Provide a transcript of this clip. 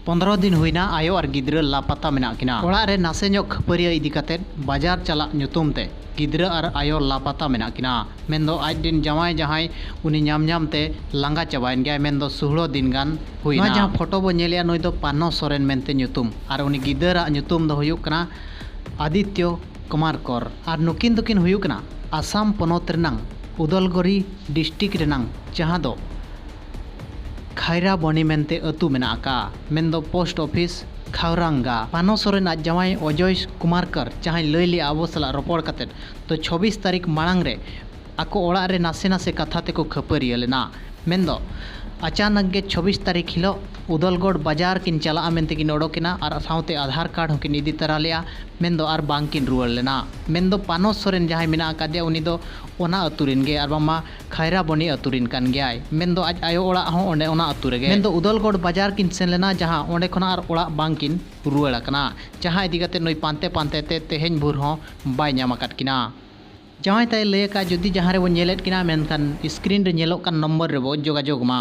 15 दिन हुईना आयो और गिद्रा लापता मेना किना ओड़ा रे नासेñok खपरिया इदी कातेद बाजार चला ᱧᱩᱛᱩᱢ ते गिद्रा और आयो लापता मेना किना मेनदो आज दिन जमाई जहाई उनी ᱧᱟᱢ ते लांगा चाबायन गया मेनदो 16 दिन गान हुईना ना जहां फोटो बो नेलिया नोय दो पानो सोरेन मेनते ᱧᱩᱛᱩᱢ और उनी गिद्रा ᱧᱩᱛᱩᱢ दो हुयुक कना आदित्य कुमार कर और नुकिन दुकिन हुयुक कना आसाम पनोत रेनांग उदलगुरी डिस्ट्रिक्ट रेनांग जहां दो खैरा बनी मेनते अतु मेना का मेनदो पोस्ट ऑफिस खावरांगा पानो सोरेन आज जमाई अजय कुमार कर जहां लैली आबो सला रपड़ काते तो 26 तारीख मांग रे आको ओड़ा रे नासे नासे कथा तेको खपरिया लेना मेनदो अचानक गे 26 तारीख हिलो उदलगढ़ बाजार किन चला मेनते किन ओडोकिना और साउते आधार कार्ड होकिन इदी तरा लिया मेनदो और बांकिन रुवाड़ लेना मेनदो पानो सोरेन जहां मेना कादे उनी दो ओना अतुरिन गे और बामा खैरा बनी अतुरिन कान गयाय मेनदो आज आयो ओड़ा हो ओंडे ओना अतु रेगे मेनदो उदलगढ़ बाजार किन सेन लेना जहां ओंडे खना और ओड़ा बांकिन रुवाड़ कना जहां इदी काते नोय पांते पांते ते तेहेñ भुर हो बाय ᱧᱟᱢ आकाद किना जहां ताय लय का जुदी जहां रे बो नेलेट किना मेनखान स्क्रीन रे नेलोक कान नंबर रे बो जोगाजोग मा।